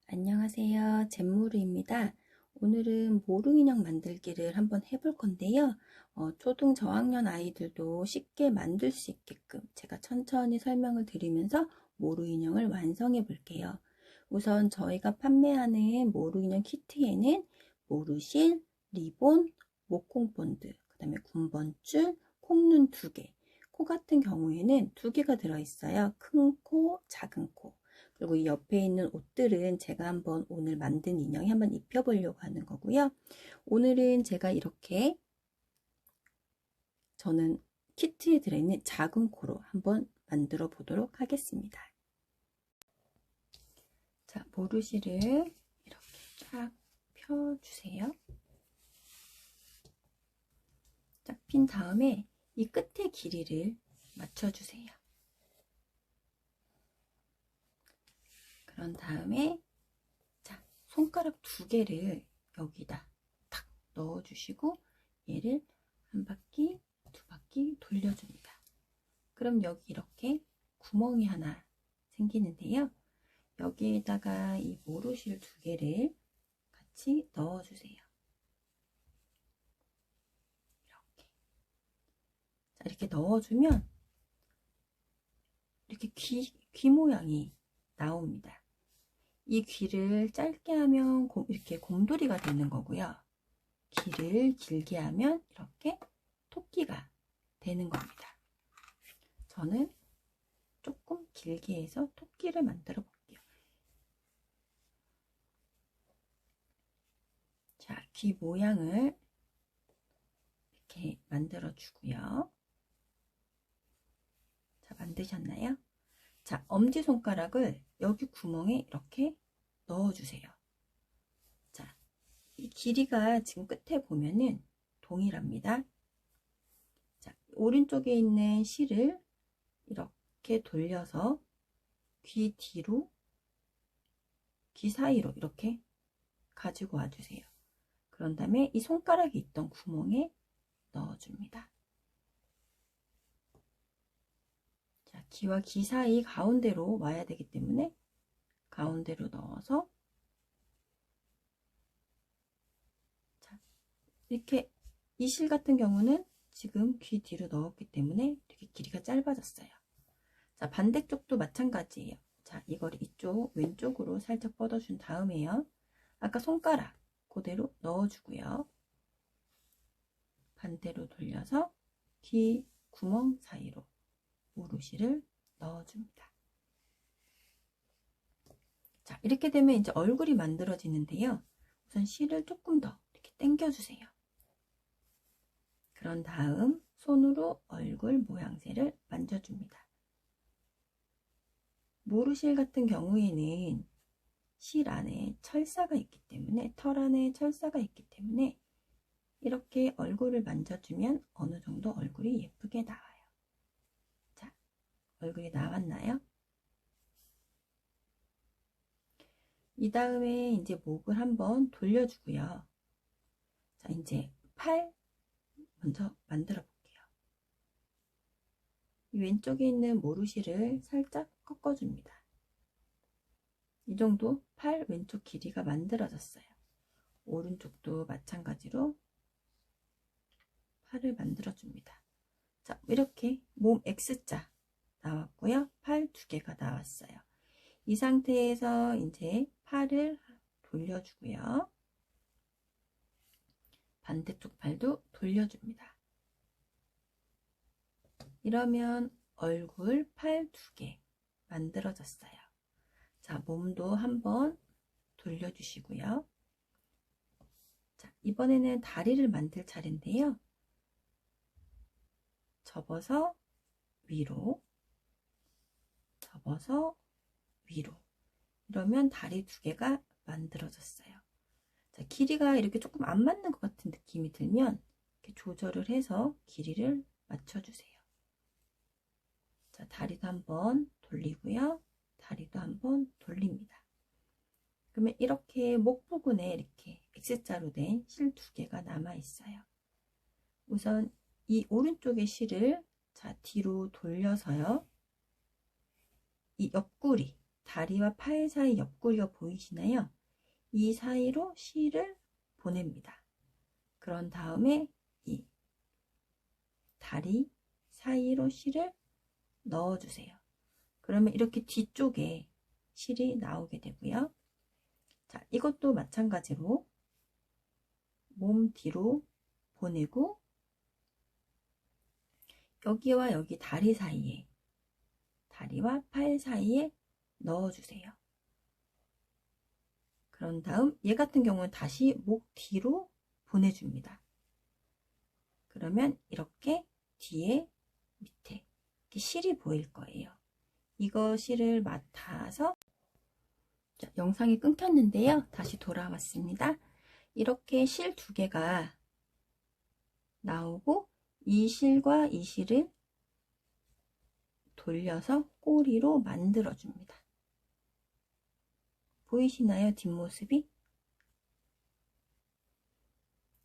안녕하세요. 잼무르입니다. 오늘은 모루인형 만들기를 한번 해볼 건데요. 초등 저학년 아이들도 쉽게 만들 수 있게끔 제가 천천히 설명을 드리면서 모루인형을 완성해 볼게요. 우선 저희가 판매하는 모루인형 키트에는 모루실, 리본, 목콩본드, 그 다음에 군번줄, 콩눈 2개, 코 같은 경우에는 2개가 들어있어요. 큰 코, 작은 코. 그리고 이 옆에 있는 옷들은 제가 한번 오늘 만든 인형에 한번 입혀보려고 하는 거고요. 오늘은 제가 이렇게 저는 키트에 들어있는 작은 코로 한번 만들어 보도록 하겠습니다. 자, 모루실을 이렇게 쫙 펴주세요. 쫙 핀 다음에 이 끝에 길이를 맞춰주세요. 그런 다음에 자, 손가락 2개를 여기다 탁 넣어주시고 얘를 한 바퀴, 2바퀴 돌려줍니다. 그럼 여기 이렇게 구멍이 하나 생기는데요. 여기에다가 이 모루실 2개를 같이 넣어주세요. 이렇게. 자, 이렇게 넣어주면 이렇게 귀 모양이 나옵니다. 이 귀를 짧게 하면 이렇게 곰돌이가 되는 거고요. 귀를 길게 하면 이렇게 토끼가 되는 겁니다. 저는 조금 길게 해서 토끼를 만들어 볼게요. 자, 귀 모양을 이렇게 만들어 주고요. 자, 만드셨나요? 자, 엄지손가락을 여기 구멍에 이렇게 넣어주세요. 자, 이 길이가 지금 끝에 보면은 동일합니다. 자, 오른쪽에 있는 실을 이렇게 돌려서 귀 뒤로, 귀 사이로 이렇게 가지고 와주세요. 그런 다음에 이 손가락이 있던 구멍에 넣어줍니다. 자, 귀와 귀 사이 가운데로 와야 되기 때문에 가운데로 넣어서 자, 이렇게 이 실 같은 경우는 지금 귀 뒤로 넣었기 때문에 되게 길이가 짧아졌어요. 자, 반대쪽도 마찬가지예요. 자, 이걸 이쪽 왼쪽으로 살짝 뻗어준 다음에요. 아까 손가락 그대로 넣어주고요. 반대로 돌려서 귀 구멍 사이로 모루실을 넣어줍니다. 자, 이렇게 되면 이제 얼굴이 만들어지는데요. 우선 실을 조금 더 이렇게 당겨주세요. 그런 다음 손으로 얼굴 모양새를 만져줍니다. 모루실 같은 경우에는 실 안에 철사가 있기 때문에 털 안에 철사가 있기 때문에 이렇게 얼굴을 만져주면 어느 정도 얼굴이 예쁘게 나와요. 자, 얼굴이 나왔나요? 이 다음에 이제 목을 한번 돌려주고요. 자, 이제 팔 먼저 만들어 볼게요. 이 왼쪽에 있는 모루실을 살짝 꺾어줍니다. 이 정도 팔 왼쪽 길이가 만들어졌어요. 오른쪽도 마찬가지로 팔을 만들어줍니다. 자, 이렇게 몸 X자 나왔고요. 팔 2개가 나왔어요. 이 상태에서 이제 팔을 돌려주고요. 반대쪽 팔도 돌려줍니다. 이러면 얼굴, 팔 2개 만들어졌어요. 자, 몸도 한번 돌려주시고요. 자, 이번에는 다리를 만들 차례인데요. 접어서 위로, 접어서 위로. 이러면 다리 2개가 만들어졌어요. 자, 길이가 이렇게 조금 안 맞는 것 같은 느낌이 들면 이렇게 조절을 해서 길이를 맞춰주세요. 자, 다리도 한번 돌리고요. 다리도 한번 돌립니다. 그러면 이렇게 목 부분에 이렇게 X자로 된 실 2개가 남아 있어요. 우선 이 오른쪽의 실을 자, 뒤로 돌려서요. 이 옆구리, 다리와 팔 사이 옆구리가 보이시나요? 이 사이로 실을 보냅니다. 그런 다음에 이 다리 사이로 실을 넣어주세요. 그러면 이렇게 뒤쪽에 실이 나오게 되고요. 자, 이것도 마찬가지로 몸 뒤로 보내고 여기와 여기 다리 사이에, 다리와 팔 사이에 넣어주세요. 그런 다음 얘 같은 경우는 다시 목 뒤로 보내줍니다. 그러면 이렇게 뒤에 밑에 이렇게 실이 보일 거예요. 이거 실을 맡아서 자, 영상이 끊겼는데요. 다시 돌아왔습니다. 이렇게 실 두 개가 나오고 이 실과 이 실을 돌려서 꼬리로 만들어 줍니다. 보이시나요? 뒷모습이?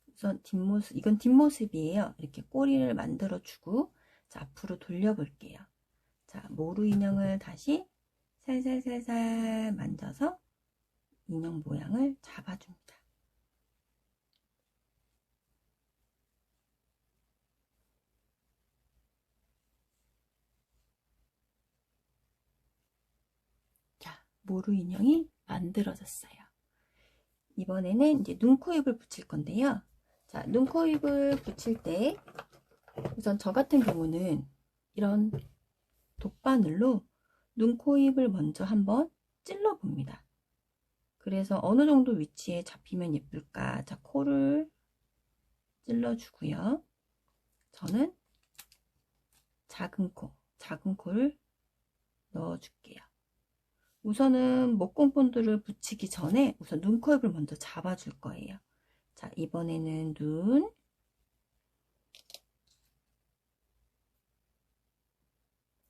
우선 뒷모습, 이건 뒷모습이에요. 이렇게 꼬리를 만들어 주고 자, 앞으로 돌려 볼게요. 자, 모루 인형을 다시 살살살살 만져서 인형 모양을 잡아줍니다. 자, 모루 인형이 만들어졌어요. 이번에는 이제 눈, 코, 입을 붙일 건데요. 자, 눈, 코, 입을 붙일 때 우선 저 같은 경우는 이런 돗바늘로 눈, 코, 입을 먼저 한번 찔러 봅니다. 그래서 어느 정도 위치에 잡히면 예쁠까? 자, 코를 찔러 주고요. 저는 작은 코를 넣어 줄게요. 우선은 목공 본드를 붙이기 전에 우선 눈, 코, 입을 먼저 잡아 줄 거예요. 자, 이번에는 눈,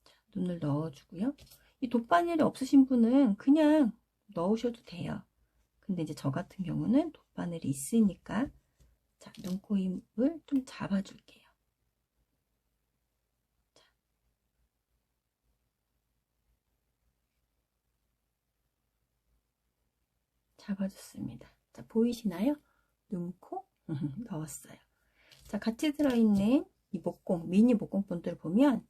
자, 눈을 넣어 주고요. 이 돗바늘이 없으신 분은 그냥 넣으셔도 돼요. 근데 이제 저 같은 경우는 돗바늘이 있으니까 자, 눈, 코, 입을 좀 잡아 줄게요. 잡아줬습니다. 자, 보이시나요? 눈, 코 넣었어요. 자, 같이 들어있는 이 목공, 미니 목공 본드를 보면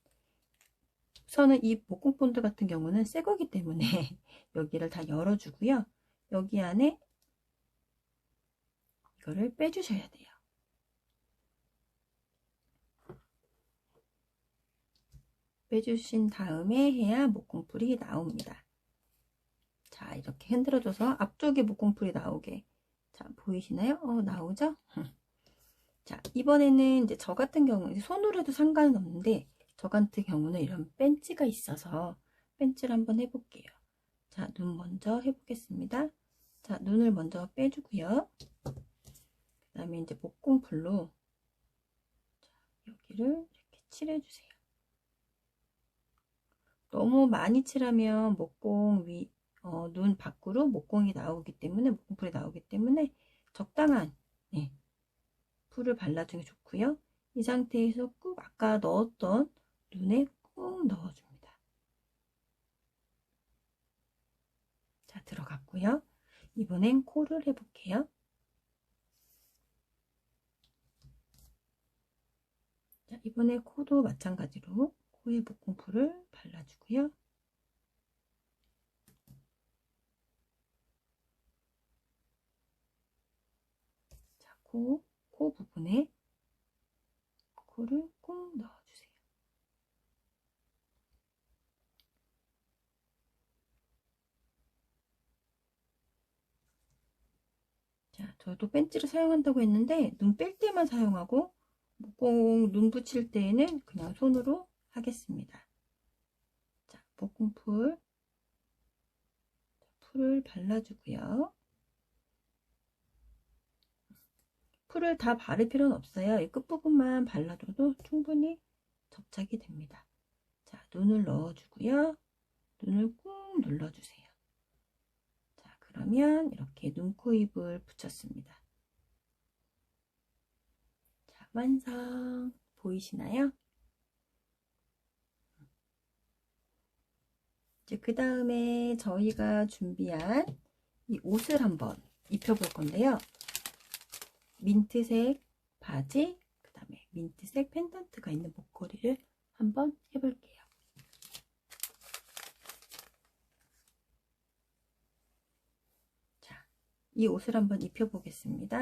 우선은 이 목공 본드 같은 경우는 새 거기 때문에 여기를 다 열어주고요. 여기 안에 이거를 빼주셔야 돼요. 빼주신 다음에 해야 목공풀이 나옵니다. 자, 이렇게 흔들어줘서 앞쪽에 목공풀이 나오게. 자, 보이시나요? 나오죠? 자, 이번에는 이제 저 같은 경우는 손으로 해도 상관은 없는데 저 같은 경우는 이런 벤치가 있어서 벤치를 한번 해볼게요. 자, 눈 먼저 해보겠습니다. 자, 눈을 먼저 빼주고요. 그 다음에 이제 목공풀로 여기를 이렇게 칠해주세요. 너무 많이 칠하면 목공 눈 밖으로 목공이 나오기 때문에 목공풀이 나오기 때문에 적당한 풀을 발라주는 게 좋고요. 이 상태에서 꾹 아까 넣었던 눈에 꾹 넣어줍니다. 자, 들어갔고요. 이번엔 코를 해볼게요. 자, 이번에 코도 마찬가지로 코에 목공풀을 발라주고요. 자, 코 부분에 코를 꾹 넣어주세요. 자, 저도 벤치를 사용한다고 했는데 눈 뺄 때만 사용하고 목공 눈 붙일 때에는 그냥 손으로 하겠습니다. 자, 목공풀 풀을 발라주고요. 풀을 다 바를 필요는 없어요. 이 끝부분만 발라줘도 충분히 접착이 됩니다. 자, 눈을 넣어주고요. 눈을 꾹 눌러주세요. 자, 그러면 이렇게 눈, 코, 입을 붙였습니다. 자, 완성! 보이시나요? 이제 그 다음에 저희가 준비한 이 옷을 한번 입혀볼 건데요. 민트색 바지, 그 다음에 민트색 펜던트가 있는 목걸이를 한번 해볼게요. 자, 이 옷을 한번 입혀보겠습니다.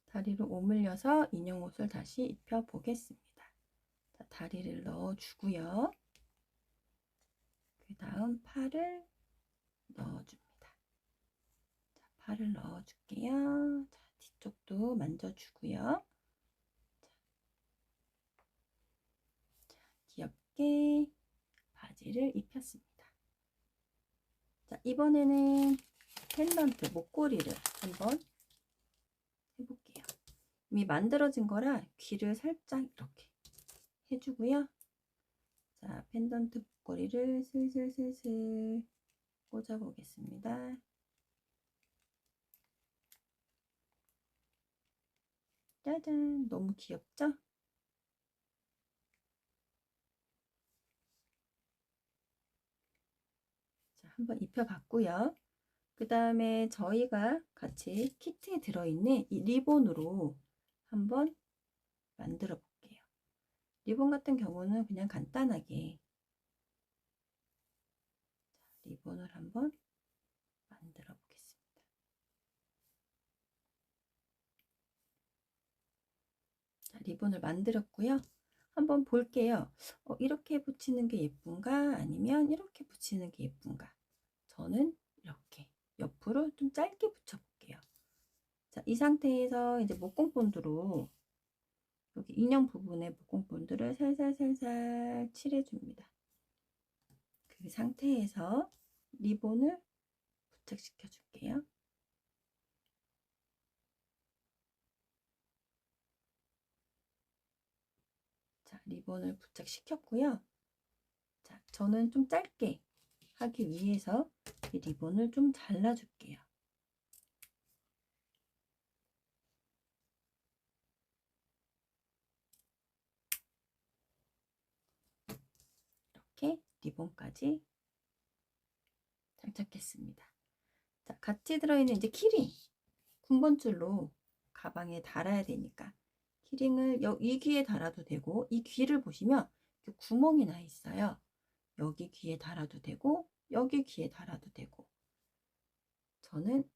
다리로 오물려서 인형 옷을 다시 입혀보겠습니다. 자, 다리를 넣어주고요. 그 다음 팔을 넣어줍니다. 자, 팔을 넣어줄게요. 자, 뒤쪽도 만져주고요. 자, 귀엽게 바지를 입혔습니다. 자, 이번에는 펜던트 목걸이를 한번 해볼게요. 이미 만들어진 거라 귀를 살짝 이렇게 해주고요. 자, 펜던트 목걸이를 슬슬슬슬 꽂아 보겠습니다. 짜잔, 너무 귀엽죠? 자, 한번 입혀봤고요. 그 다음에 저희가 같이 키트에 들어있는 이 리본으로 한번 만들어 볼게요. 리본 같은 경우는 그냥 간단하게 리본을 한번 만들어 보겠습니다. 자, 리본을 만들었고요. 한번 볼게요. 이렇게 붙이는 게 예쁜가? 아니면 이렇게 붙이는 게 예쁜가? 저는 이렇게 옆으로 좀 짧게 붙여볼게요. 자, 이 상태에서 이제 목공본드로 여기 인형 부분에 목공본드를 살살살살 칠해줍니다. 그 상태에서 리본을 부착시켜 줄게요. 자, 리본을 부착시켰고요. 자, 저는 좀 짧게 하기 위해서 이 리본을 좀 잘라줄게요. 이렇게 리본까지 장착했습니다. 자, 같이 들어있는 이제 키링 군번줄로 가방에 달아야 되니까 키링을 이 귀에 달아도 되고, 이 귀를 보시면 구멍이 나 있어요. 여기 귀에 달아도 되고 여기 귀에 달아도 되고, 저는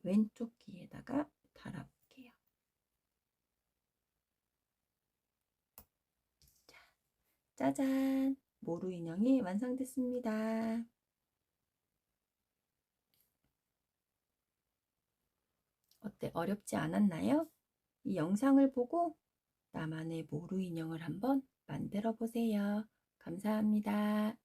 왼쪽 귀에다가 달아볼게요. 자, 짜잔, 모루 인형이 완성됐습니다. 어때? 어렵지 않았나요? 이 영상을 보고 나만의 모루 인형을 한번 만들어 보세요. 감사합니다.